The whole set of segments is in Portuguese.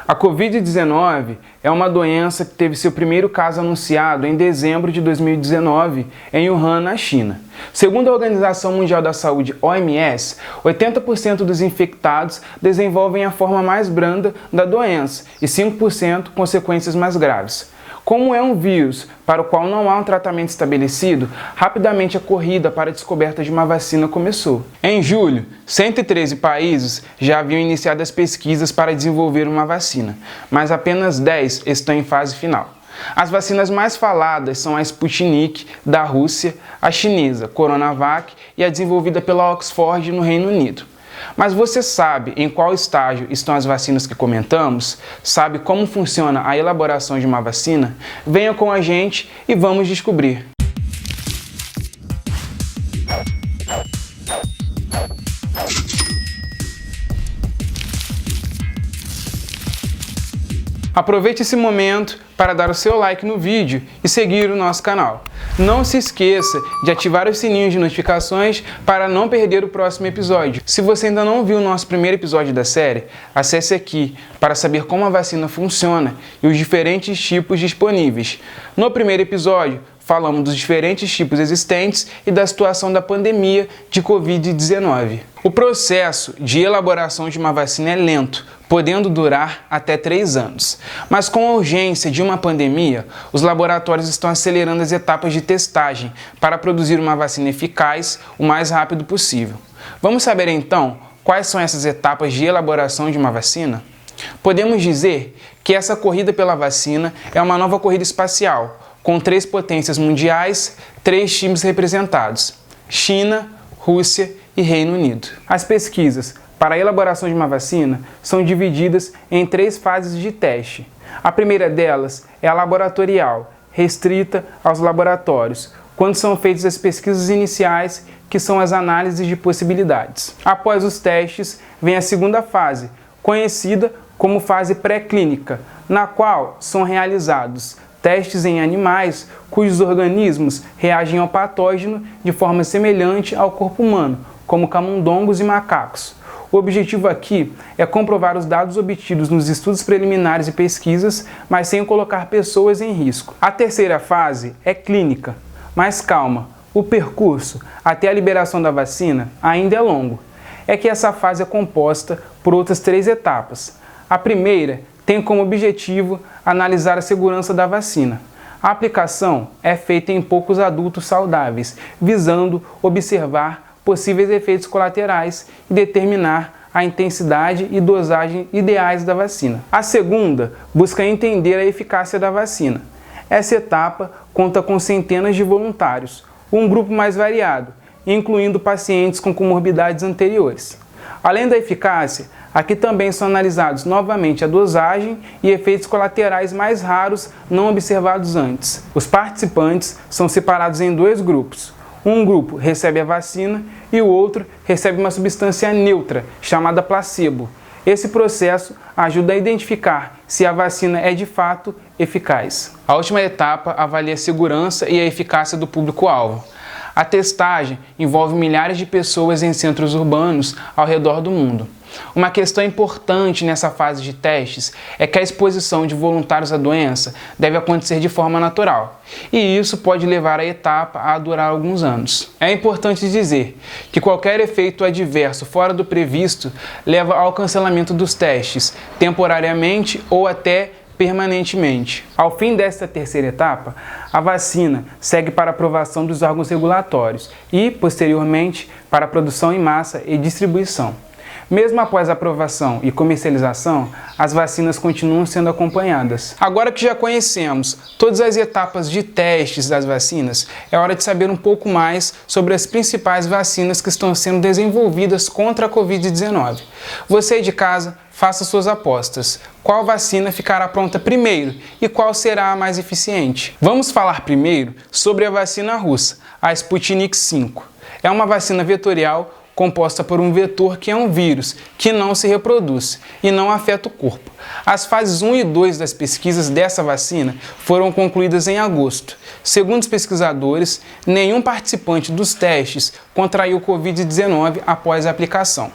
A Covid-19 é uma doença que teve seu primeiro caso anunciado em dezembro de 2019 em Wuhan, na China. Segundo a Organização Mundial da Saúde, OMS, 80% dos infectados desenvolvem a forma mais branda da doença e 5% consequências mais graves. Como é um vírus para o qual não há um tratamento estabelecido, rapidamente a corrida para a descoberta de uma vacina começou. Em julho, 113 países já haviam iniciado as pesquisas para desenvolver uma vacina, mas apenas 10 estão em fase final. As vacinas mais faladas são a Sputnik, da Rússia, a chinesa Coronavac e a desenvolvida pela Oxford, no Reino Unido. Mas você sabe em qual estágio estão as vacinas que comentamos? Sabe como funciona a elaboração de uma vacina? Venha com a gente e vamos descobrir! Aproveite esse momento para dar o seu like no vídeo e seguir o nosso canal. Não se esqueça de ativar os sininhos de notificações para não perder o próximo episódio. Se você ainda não viu o nosso primeiro episódio da série, acesse aqui para saber como a vacina funciona e os diferentes tipos disponíveis. No primeiro episódio, falamos dos diferentes tipos existentes e da situação da pandemia de Covid-19. O processo de elaboração de uma vacina é lento, podendo durar até 3 anos. Mas com a urgência de uma pandemia, os laboratórios estão acelerando as etapas de testagem para produzir uma vacina eficaz o mais rápido possível. Vamos saber então quais são essas etapas de elaboração de uma vacina? Podemos dizer que essa corrida pela vacina é uma nova corrida espacial, com 3 potências mundiais, 3 times representados: China, Rússia e Reino Unido. As pesquisas para a elaboração de uma vacina são divididas em 3 fases de teste. A primeira delas é a laboratorial, restrita aos laboratórios, quando são feitas as pesquisas iniciais, que são as análises de possibilidades. Após os testes, vem a segunda fase, conhecida como fase pré-clínica, na qual são realizados testes em animais cujos organismos reagem ao patógeno de forma semelhante ao corpo humano, como camundongos e macacos. O objetivo aqui é comprovar os dados obtidos nos estudos preliminares e pesquisas, mas sem colocar pessoas em risco. A terceira fase é clínica, mas calma, o percurso até a liberação da vacina ainda é longo. É que essa fase é composta por outras 3 etapas. A primeira tem como objetivo analisar a segurança da vacina. A aplicação é feita em poucos adultos saudáveis, visando observar possíveis efeitos colaterais e determinar a intensidade e dosagem ideais da vacina. A segunda busca entender a eficácia da vacina. Essa etapa conta com centenas de voluntários, um grupo mais variado, incluindo pacientes com comorbidades anteriores. Além da eficácia, aqui também são analisados novamente a dosagem e efeitos colaterais mais raros não observados antes. Os participantes são separados em 2 grupos. Um grupo recebe a vacina e o outro recebe uma substância neutra, chamada placebo. Esse processo ajuda a identificar se a vacina é de fato eficaz. A última etapa avalia a segurança e a eficácia do público-alvo. A testagem envolve milhares de pessoas em centros urbanos ao redor do mundo. Uma questão importante nessa fase de testes é que a exposição de voluntários à doença deve acontecer de forma natural, e isso pode levar a etapa a durar alguns anos. É importante dizer que qualquer efeito adverso fora do previsto leva ao cancelamento dos testes, temporariamente ou até permanentemente. Ao fim desta terceira etapa, a vacina segue para aprovação dos órgãos regulatórios e, posteriormente, para a produção em massa e distribuição. Mesmo após a aprovação e comercialização, as vacinas continuam sendo acompanhadas. Agora que já conhecemos todas as etapas de testes das vacinas, é hora de saber um pouco mais sobre as principais vacinas que estão sendo desenvolvidas contra a Covid-19. Você de casa, faça suas apostas. Qual vacina ficará pronta primeiro e qual será a mais eficiente? Vamos falar primeiro sobre a vacina russa, a Sputnik V. É uma vacina vetorial composta por um vetor que é um vírus, que não se reproduz e não afeta o corpo. As fases 1 e 2 das pesquisas dessa vacina foram concluídas em agosto. Segundo os pesquisadores, nenhum participante dos testes contraiu Covid-19 após a aplicação.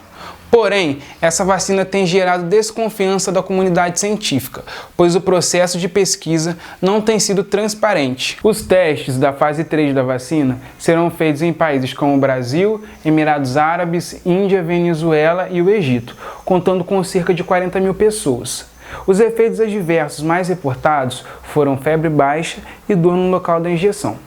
Porém, essa vacina tem gerado desconfiança da comunidade científica, pois o processo de pesquisa não tem sido transparente. Os testes da fase 3 da vacina serão feitos em países como Brasil, Emirados Árabes, Índia, Venezuela e o Egito, contando com cerca de 40 mil pessoas. Os efeitos adversos mais reportados foram febre baixa e dor no local da injeção.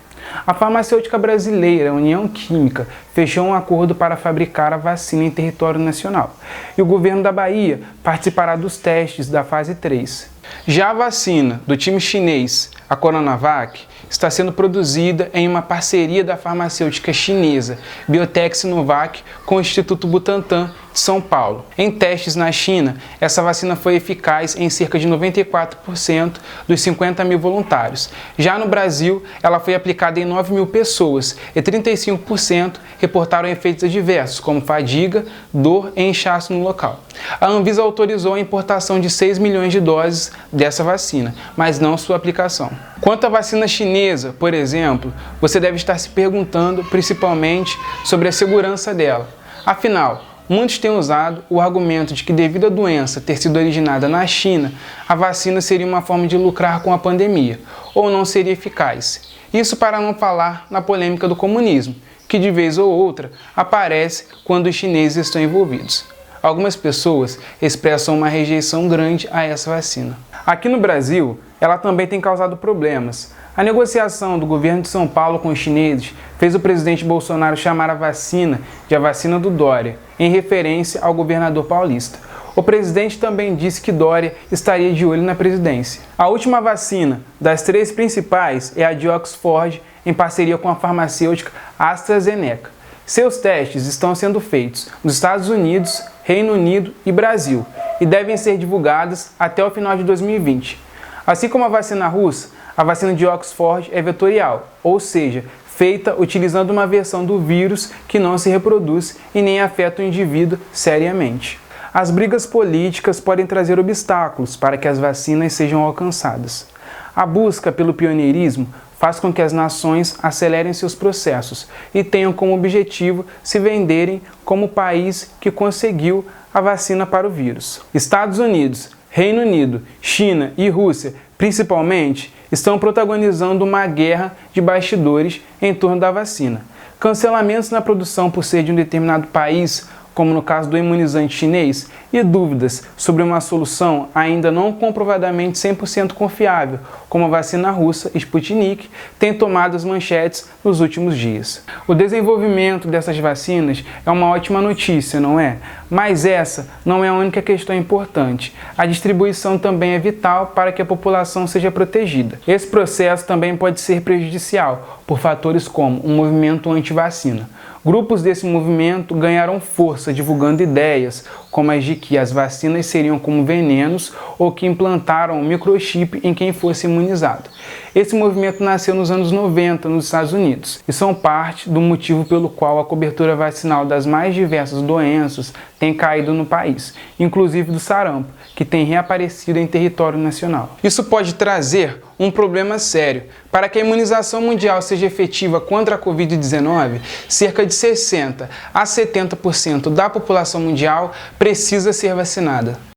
A farmacêutica brasileira União Química fechou um acordo para fabricar a vacina em território nacional e o governo da Bahia participará dos testes da fase 3. Já a vacina do time chinês, a Coronavac, está sendo produzida em uma parceria da farmacêutica chinesa Biotech Sinovac com o Instituto Butantan de São Paulo. Em testes na China, essa vacina foi eficaz em cerca de 94% dos 50 mil voluntários. Já no Brasil, ela foi aplicada em 9 mil pessoas e 35% reportaram efeitos adversos, como fadiga, dor e inchaço no local. A Anvisa autorizou a importação de 6 milhões de doses dessa vacina, mas não sua aplicação. Quanto à vacina chinesa, por exemplo, você deve estar se perguntando principalmente sobre a segurança dela. Afinal, muitos têm usado o argumento de que, devido à doença ter sido originada na China, a vacina seria uma forma de lucrar com a pandemia, ou não seria eficaz. Isso para não falar na polêmica do comunismo, que de vez ou outra aparece quando os chineses estão envolvidos. Algumas pessoas expressam uma rejeição grande a essa vacina. Aqui no Brasil, ela também tem causado problemas. A negociação do governo de São Paulo com os chineses fez o presidente Bolsonaro chamar a vacina de a vacina do Dória, em referência ao governador paulista. O presidente também disse que Dória estaria de olho na presidência. A última vacina das 3 principais é a de Oxford, em parceria com a farmacêutica AstraZeneca. Seus testes estão sendo feitos nos Estados Unidos, Reino Unido e Brasil e devem ser divulgadas até o final de 2020. Assim como a vacina russa, a vacina de Oxford é vetorial, ou seja, feita utilizando uma versão do vírus que não se reproduz e nem afeta o indivíduo seriamente. As brigas políticas podem trazer obstáculos para que as vacinas sejam alcançadas. A busca pelo pioneirismo faz com que as nações acelerem seus processos e tenham como objetivo se venderem como o país que conseguiu a vacina para o vírus. Estados Unidos, Reino Unido, China e Rússia, principalmente, estão protagonizando uma guerra de bastidores em torno da vacina. Cancelamentos na produção por ser de um determinado país, como no caso do imunizante chinês, e dúvidas sobre uma solução ainda não comprovadamente 100% confiável, como a vacina russa Sputnik, tem tomado as manchetes nos últimos dias. O desenvolvimento dessas vacinas é uma ótima notícia, não é? Mas essa não é a única questão importante. A distribuição também é vital para que a população seja protegida. Esse processo também pode ser prejudicial por fatores como um movimento anti-vacina. Grupos desse movimento ganharam força divulgando ideias como as de que as vacinas seriam como venenos ou que implantaram um microchip em quem fosse imunizado. Esse movimento nasceu nos anos 90 nos Estados Unidos e são parte do motivo pelo qual a cobertura vacinal das mais diversas doenças tem caído no país, inclusive do sarampo, que tem reaparecido em território nacional. Isso pode trazer um problema sério. Para que a imunização mundial seja efetiva contra a Covid-19, cerca de 60% a 70% da população mundial precisa ser vacinada.